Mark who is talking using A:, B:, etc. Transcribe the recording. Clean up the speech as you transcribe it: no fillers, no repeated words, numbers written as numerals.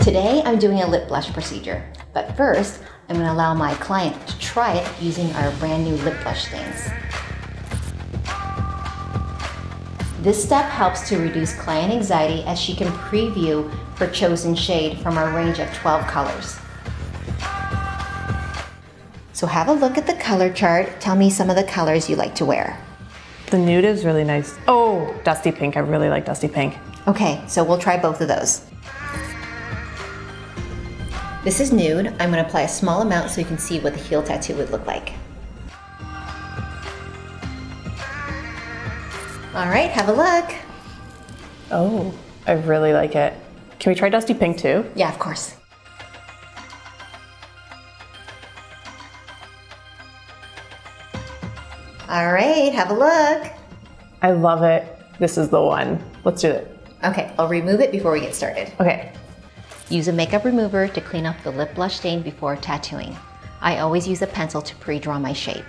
A: Today I'm doing a lip blush procedure, but first I'm going to allow my client to try it using our brand new lip blush stains. This step helps to reduce client anxiety as she can preview her chosen shade from our range of 12 colors. So have a look at the color chart. Tell me some of the colors you like to wear.
B: The nude is really nice. Oh, dusty pink. I really like dusty pink.
A: Okay, so we'll try both of those. This is nude. I'm going to apply a small amount so you can see what the heel tattoo would look like. All right, have a look.
B: Oh, I really like it. Can we try dusty pink too?
A: Yeah, of course. All right, have a look.
B: I love it. This is the one. Let's do it.
A: Okay, I'll remove it before we get started.
B: Okay.
A: Use a makeup remover to clean up the lip blush stain before tattooing. I always use a pencil to pre-draw my shape.